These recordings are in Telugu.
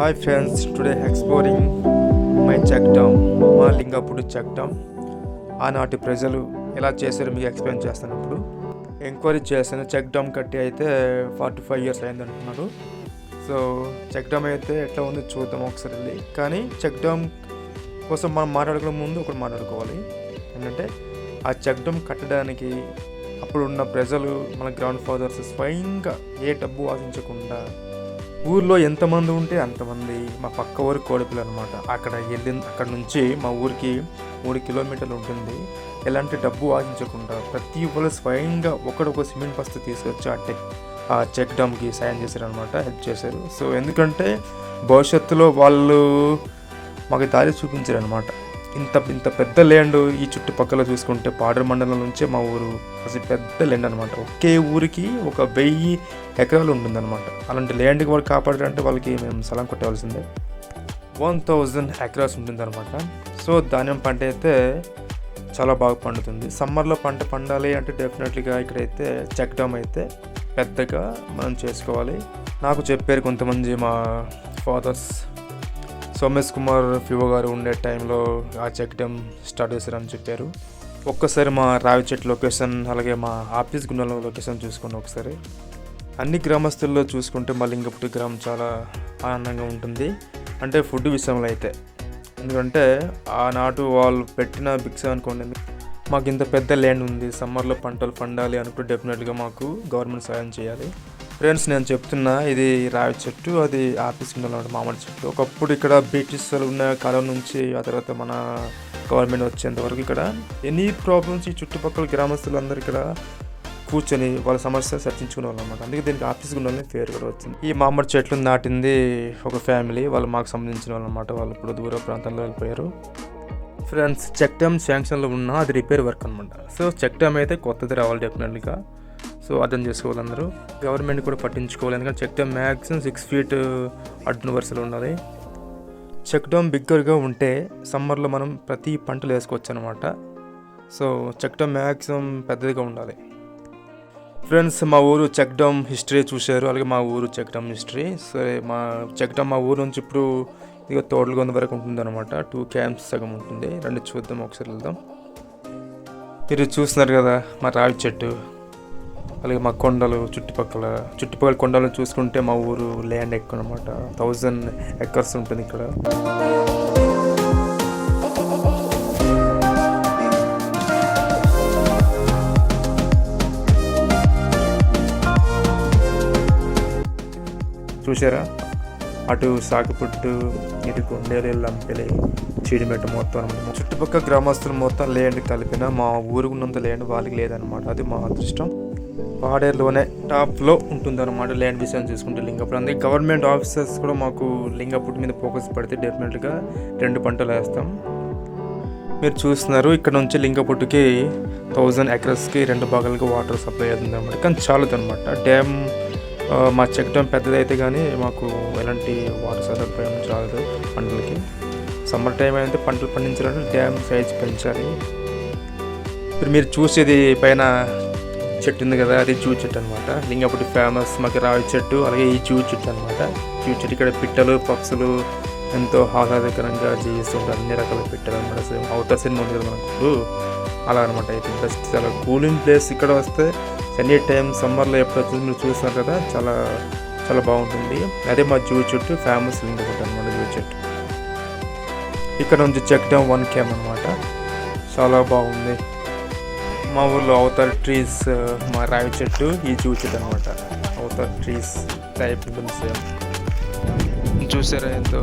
Hi friends, today exploring my check dam, మా లింగపూడి చెక్ డ్యామ్. ఆనాటి ప్రజలు ఎలా చేశారో మీకు ఎక్స్ప్లెయిన్ చేస్తాను. ఇప్పుడు ఎంక్వైరీ చేశాను. చెక్ డ్యామ్ కట్టి అయితే 45 years అయింది అంటున్నారు. సో చెక్ డ్యామ్ అయితే ఎట్లా ఉందో చూద్దాం ఒకసారి వెళ్ళి. కానీ చెక్ డ్యామ్ కోసం మనం మాట్లాడుకునే ముందు ఒకటి మాట్లాడుకోవాలి. ఏంటంటే ఆ చెక్ డ్యామ్ కట్టడానికి అప్పుడు ఉన్న ప్రజలు, మన గ్రాండ్ ఫాదర్స్ స్వయంగా ఏ డబ్బు ఆశించకుండా ఊర్లో ఎంతమంది ఉంటే అంతమంది, మా పక్క ఊరి కోడిపిల్ల అనమాట, అక్కడ నుంచి మా ఊరికి 3 kilometers ఉంటుంది. ఎలాంటి డబ్బు ఆశించకుండా ప్రతి ఒక్కరు స్వయంగా ఒకడొక సిమెంట్ బస్తా తీసుకొచ్చి ఆ చెక్ డ్యామ్కి సాయం చేశారు అనమాట, హెల్ప్ చేశారు. సో ఎందుకంటే భవిష్యత్తులో వాళ్ళు మాకు దారి చూపించారు అనమాట. ఇంత పెద్ద ల్యాండ్ ఈ చుట్టుపక్కల చూసుకుంటే పాడేరు మండలం నుంచే మా ఊరు అసలు పెద్ద ల్యాండ్ అనమాట. ఒకే ఊరికి 1000 acres ఉంటుందన్నమాట. అలాంటి ల్యాండ్కి వాళ్ళు కాపాడారంటే వాళ్ళకి మేము సలాం కొట్టవలసిందే. 1000 acres ఉంటుందన్నమాట. సో ధాన్యం పంట అయితే చాలా బాగా పండుతుంది. సమ్మర్లో పంట పండాలి అంటే డెఫినెట్లీగా ఇక్కడైతే చెక్ డ్యామ్ అయితే పెద్దగా మనం చేసుకోవాలి. నాకు చెప్పారు కొంతమంది మా ఫాదర్స్, సోమేష్ కుమార్ ఫివో గారు ఉండే టైంలో ఆ చెక్ డ్యామ్ స్టార్ట్ చేశారని చెప్పారు. ఒక్కసారి మా రావి చెట్టు లొకేషన్, అలాగే మా ఆఫీస్ గుండెల లొకేషన్ చూసుకోండి ఒకసారి. అన్ని గ్రామస్తుల్లో చూసుకుంటే మా లింగపుటి గ్రామం చాలా ఆనందంగా ఉంటుంది. అంటే ఫుడ్ విషయంలో అయితే, ఎందుకంటే ఆనాటు వాళ్ళు పెట్టిన భిక్ష అనుకోండి. మాకు ఇంత పెద్ద ల్యాండ్ ఉంది, సమ్మర్లో పంటలు పండాలి అనుకుంటే డెఫినెట్గా మాకు గవర్నమెంట్ సాయం చేయాలి. ఫ్రెండ్స్, నేను చెప్తున్నా, ఇది రావి చెట్టు, అది ఆఫీస్ ఉన్న మామిడి చెట్టు. ఒకప్పుడు ఇక్కడ బ్రిటిష్ ఉన్న కాలం నుంచి ఆ తర్వాత మన గవర్నమెంట్ వచ్చేంత వరకు ఇక్కడ ఎనీ ప్రాబ్లమ్స్ ఈ చుట్టుపక్కల గ్రామస్తులందరూ ఇక్కడ కూర్చొని వాళ్ళ సమస్యలు చర్చించుకునే వాళ్ళు అనమాట. అందుకే దీనికి ఆఫీస్ గుండాలని పేరు కూడా వచ్చింది. ఈ మామిడి చెట్లు నాటింది ఒక ఫ్యామిలీ, వాళ్ళు మాకు సంబంధించిన వాళ్ళు అనమాట. వాళ్ళు ఇప్పుడు దూర ప్రాంతంలో వెళ్ళిపోయారు. ఫ్రెండ్స్, చెక్ డ్యామ్ శాంక్షన్లో ఉన్నా అది రిపేర్ వర్క్ అనమాట. సో చెక్ డ్యామ్ అయితే కొత్తది రావాలి డెఫినెట్లీగా. సో అర్థం చేసుకోవాలి అందరూ. గవర్నమెంట్ కూడా పట్టించుకోవాలి, ఎందుకంటే చెక్ డ్యామ్ మ్యాక్సిమం 6 feet అడ్డున వరుసలు ఉండాలి. చెక్ డ్యామ్ బిగ్గర్గా ఉంటే సమ్మర్లో మనం ప్రతి పంటలు వేసుకోవచ్చు అనమాట. సో చెక్ డ్యామ్ మ్యాక్సిమం పెద్దదిగా ఉండాలి. ఫ్రెండ్స్, మా ఊరు చెక్ డ్యామ్ హిస్టరీ చూశారు, అలాగే మా ఊరు చెక్ డ్యామ్ హిస్టరీ. సరే, మా చెక్ డ్యామ్ మా ఊరు నుంచి ఇప్పుడు ఇక తోటలగొంద వరకు ఉంటుంది అనమాట. 2 camps సగం ఉంటుంది. రండి చూద్దాం, ఒకసారి వెళ్దాం. మీరు చూస్తున్నారు కదా మా రావి చెట్టు, అలాగే మా కొండలు, చుట్టుపక్కల కొండలు చూసుకుంటే మా ఊరు ల్యాండ్ ఎక్కువ అనమాట. 1000 acres ఉంటుంది ఇక్కడ. చూసారా, అటు సాకుపుట్టు, ఇటు కొండేలు, లంపెలి, చీడిమెట్ట మొత్తం అనమాట. చుట్టుపక్కల గ్రామస్తులు మొత్తం ల్యాండ్ కలిపిన మా ఊరికి ఉన్నంత ల్యాండ్ వాళ్ళకి లేదనమాట. అది మా అదృష్టం. పాడేరులోనే టాప్లో ఉంటుందన్నమాట ల్యాండ్ విషయం చూసుకుంటే లింగపురం. అందుకే గవర్నమెంట్ ఆఫీసర్స్ కూడా మాకు లింగపురం మీద ఫోకస్ పడితే డెఫినెట్గా 2 పంటలు వేస్తాం. మీరు చూస్తున్నారు, ఇక్కడ నుంచి లింగపుట్టుకి 1000 acresకి 2 భాగాలుగా వాటర్ సప్లై అవుతుంది అనమాట. కానీ చాలదు అనమాట. డ్యామ్ మా చెక్ డ్యామ్ పెద్దదైతే కానీ మాకు ఎలాంటి వాటర్ సదుపాయం చాలదు పంటలకి. సమ్మర్ టైం అయితే పంటలు పండించాలంటే డ్యామ్ సైజ్ పెంచాలి. ఇప్పుడు మీరు చూసేది పైన చెట్టు ఉంది కదా, అది జూ చెట్టు అనమాట. లింగపుటి ఫేమస్ మాకు రావి చెట్టు, అలాగే ఈ జూ చెట్టు అనమాట. జూ చెట్టు ఇక్కడ పిట్టలు, పక్షులు ఎంతో ఆహ్లాదకరంగా జీవిస్తుంటారు. అన్ని రకాల పిట్టలు అనమాట. అవుటర్ సినిమా ఉంది కదా మనకు, అలా అనమాట. అయితే బెస్ట్, చాలా కూలింగ్ ప్లేస్. ఇక్కడ వస్తే ఎనీ టైం సమ్మర్లో ఎప్పుడు వచ్చింది మీరు చూస్తున్నారు కదా, చాలా చాలా బాగుంటుంది. అదే మా జూ చెట్టు ఫేమస్ లింగపుటి అనమాట, జూ చెట్టు. ఇక్కడ నుంచి చెక్ డ్యామ్ 1 km అనమాట. చాలా బాగుంది. మా ఊర్లో అవతార్ ట్రీస్, మా రావి చెట్టు, ఈ జూ చెట్టు అనమాట. అవతార్ ట్రీస్ టైప్ ఉంటుంది సేమ్. చూసారా ఎంతో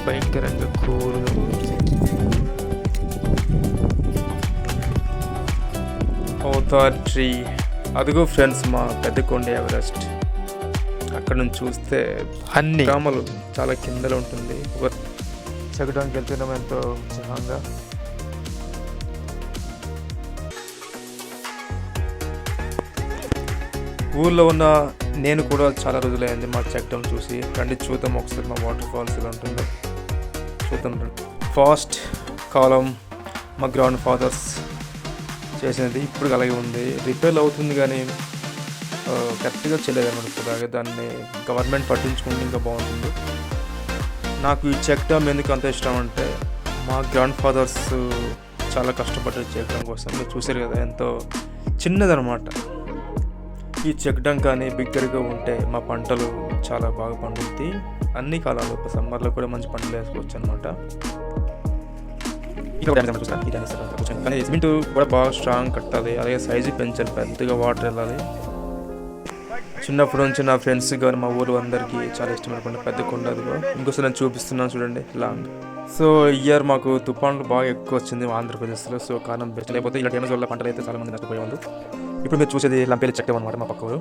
భయంకరంగా కూల్గా ఉంది. అవతార్ ట్రీ అదిగో ఫ్రెండ్స్ మా పెద్ద కొండ ఎవరెస్ట్. అక్కడ నుంచి చూస్తే అన్ని గ్రామాలు చాలా కిందలో ఉంటుంది. ఒక చెక్కడానికి వెళ్తున్నాం ఎంతో ఉత్సాహంగా. ఊళ్ళో ఉన్న నేను కూడా చాలా రోజులైంది మా చెక్ డ్యామ్ చూసి. రండి చూద్దాం ఒకసారి మా వాటర్ ఫాల్స్ ఎలా ఉంటుందో చూద్దాం. ఫాస్ట్ కాలం మా గ్రాండ్ ఫాదర్స్ చేసినది ఇప్పుడు అలాగే ఉంది. రిపేర్ అవుతుంది కానీ కరెక్ట్గా చేయలేదు అనమాట. ఇప్పటిదాకా దాన్ని గవర్నమెంట్ పట్టించుకుంటే ఇంకా బాగుంటుంది. నాకు ఈ చెక్ డ్యామ్ ఎందుకు అంత ఇష్టం అంటే మా గ్రాండ్ ఫాదర్స్ చాలా కష్టపడ్డారు చెక్ డ్యామ్ కోసం. మీరు చూసారు కదా, ఎంతో చిన్నదనమాట. ఈ చెక్ డ్యామ్ కానీ బిగ్గరగా ఉంటే మా పంటలు చాలా బాగా పండుద్ది. అన్ని కాలాలు, సమ్మర్లో కూడా మంచి పంటలు వేసుకోవచ్చు అనమాట. కానీ సిమెంట్ కూడా బాగా స్ట్రాంగ్ కట్టాలి, అలాగే సైజు పెంచాలి, పెద్దగా వాటర్ వెళ్ళాలి. చిన్నప్పటి నుంచి నా ఫ్రెండ్స్ కానీ మా ఊరు అందరికీ చాలా ఇష్టమైన పెద్ద కొండ. అదిగో ఇంకోసారి నేను చూపిస్తున్నాను చూడండి, లాంగ్. సో ఇయర్ మాకు తుఫాన్లు బాగా ఎక్కువ వచ్చింది ఆంధ్రప్రదేశ్లో. సో కారణం బెస్ట్, లేకపోతే ఇలా డ్యామేజ్ వల్ల పంటలు అయితే చాలా మంది నష్టపోయేవాళ్ళు. ఇప్పుడు మీరు చూసేది లంపేలి చెక్ డ్యామ్ అనమాట. మా పక్క ఊరు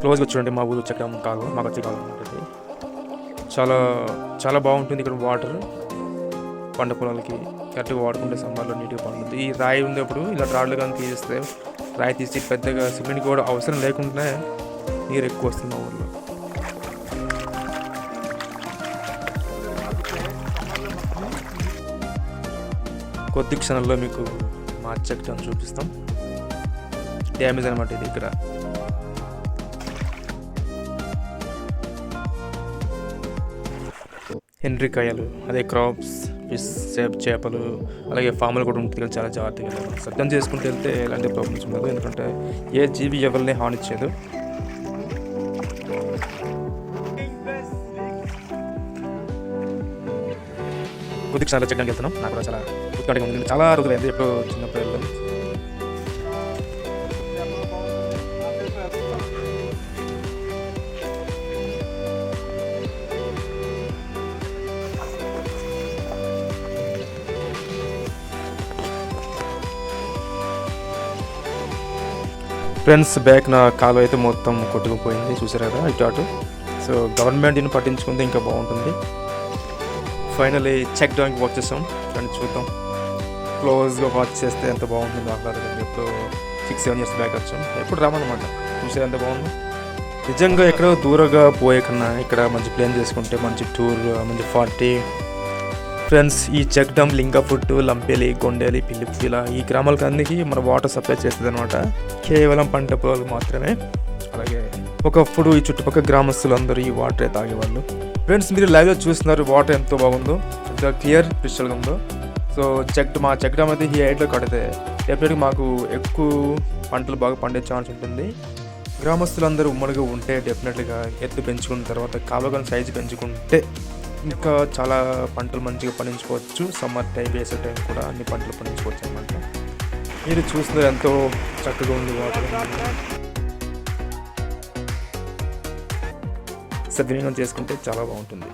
క్లోజ్గా చూడండి, మా ఊరు చెక్ డ్యామ్ కాదు, మాకు వచ్చి కాదు అనమాట. చాలా చాలా బాగుంటుంది ఇక్కడ వాటర్. పంట పొలాలకి కరెక్ట్గా వాడుకుంటే సమ్మర్లో నీట్గా పండుతుంది. ఈ రాయి ఉన్నప్పుడు ఇలా రాళ్ళు కానీ తీస్తే, రాయి తీసి పెద్దగా సిమెంట్ కూడా అవసరం లేకుండా నీరు ఎక్కువ వస్తుంది మా ఊళ్ళో. కొద్ది క్షణంలో మీకు మా చెక్ డ్యామ్ చూపిస్తాం. డ్యామేజ్ అనమాట ఇది. ఇక్కడ హెన్రికాయలు, అదే క్రాప్స్, ఫిష్, చేపలు, అలాగే ఫామ్లు కూడా ఉంటుంది కదా, చాలా జాగ్రత్తగా సిద్ధం చేసుకుంటూ వెళ్తే ఎలాంటి ప్రాబ్లమ్స్ ఉండదు. ఎందుకంటే ఏ జీవి ఎవరిని హానిచ్చేదు. కొద్ది క్షణాలు చెక్ డ్యామ్కి వెళ్తున్నాం. నాకు కూడా చాలా గుర్తుగా ఉంది, చాలా రోజులు అయింది ఎప్పుడో చిన్నప్పుడు వెళ్ళాం. ఫ్రెండ్స్, బ్యాక్ నా కాలు అయితే మొత్తం కొట్టుకుపోయింది, చూసారు కదా ఇటు అటు. సో గవర్నమెంట్ దీన్ని పట్టించుకుంటే ఇంకా బాగుంటుంది. ఫైనలీ చెక్ డ్యామ్కి వాచ్ చేస్తాం. ఫ్రెండ్స్ చూద్దాం, క్లోజ్గా వాచ్ చేస్తే ఎంత బాగుంటుందో. ఆహ్లాదంగా ఎప్పుడు 6-7 years బ్యాక్ వచ్చాం, ఎప్పుడు రామన్నమాట. చూసే ఎంత బాగుందో. నిజంగా ఎక్కడో దూరంగా పోయే కన్నా ఇక్కడ మంచి ప్లాన్ చేసుకుంటే మంచి టూర్, మంచి పార్టీ. ఫ్రెండ్స్, ఈ చెక్ డ్యామ్ లింగపుట్టు, లంపేలి, గొండేలి, పిల్లిపిల ఈ గ్రామాలకు అన్నిటికీ మన వాటర్ సప్లై చేస్తుంది అనమాట. కేవలం పంట పొలాలు మాత్రమే. అలాగే ఒకప్పుడు ఈ చుట్టుపక్కల గ్రామస్తులు అందరూ ఈ వాటరే తాగేవాళ్ళు. ఫ్రెండ్స్, మీరు లైవ్లో చూస్తున్నారు వాటర్ ఎంతో బాగుందో, ఎంత క్లియర్ క్రిస్టల్గా ఉందో. సో మా చెక్ డ్యామ్ అయితే ఈ హైట్లో కడితే డెఫినెట్గా మాకు ఎక్కువ పంటలు బాగా పండే ఛాన్స్ ఉంటుంది. గ్రామస్తులందరూ ఉమ్మడిగా ఉంటే డెఫినెట్గా ఎత్తు పెంచుకున్న తర్వాత కాలువగా సైజు పెంచుకుంటే ఇంకా చాలా పంటలు మంచిగా పండించుకోవచ్చు. సమ్మర్ టైం, వేసే టైం కూడా అన్ని పంటలు పండించుకోవచ్చు అనమాట. మీరు చూస్తున్నారు ఎంతో చక్కగా ఉంది వాటర్. సద్వినియోగం చేసుకుంటే చాలా బాగుంటుంది.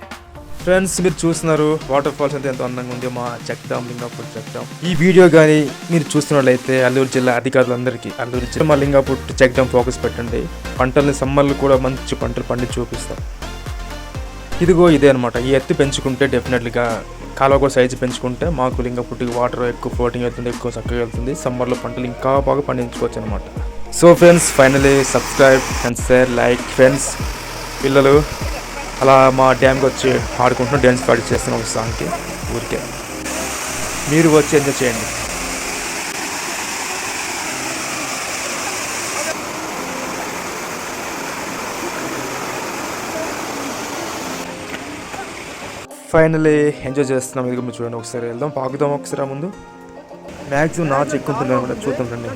ఫ్రెండ్స్, మీరు చూస్తున్నారు వాటర్ ఫాల్స్ అయితే ఎంతో అందంగా ఉంది మా check dam, Lingapur check dam. ఈ వీడియో కానీ మీరు చూస్తున్నట్లయితే అల్లూరు జిల్లా అధికారులందరికీ అల్లూరు జిల్లా మా లింగాపూర్ చెక్ డ్యామ్ ఫోకస్ పెట్టండి. పంటల్ని సమ్మర్లు కూడా మంచి పంటలు పండించి చూపిస్తాం. ఇదిగో ఇదే అనమాట. ఈ ఎత్తు పెంచుకుంటే డెఫినెట్లీగా కాలువ కూడా సైజు పెంచుకుంటే మాకు లింగపుట్టికి వాటర్ ఎక్కువ ఫ్లోటింగ్ అవుతుంది, ఎక్కువ చక్కగా వెళ్తుంది. సమ్మర్లో పంటలు ఇంకా బాగా పండించుకోవచ్చు అనమాట. So friends, finally subscribe and share, like. Friends, పిల్లలు అలా మా డ్యామ్కి వచ్చి ఆడుకుంటున్నాం, డ్యాన్స్ ప్రాక్టీస్ చేస్తున్నాం ఒక సాంగ్కి. ఊరికే మీరు వచ్చి ఎంజాయ్ చేయండి. ఫైనలీ ఎంజాయ్ చేస్తున్నాం. ఇది మీరు చూడండి, ఒకసారి వెళ్దాం, పాకుదాం ఒకసారి. ముందు మ్యాక్సిమం నా చెక్ ఉంటుంది అనమాట. చూద్దాం రండి.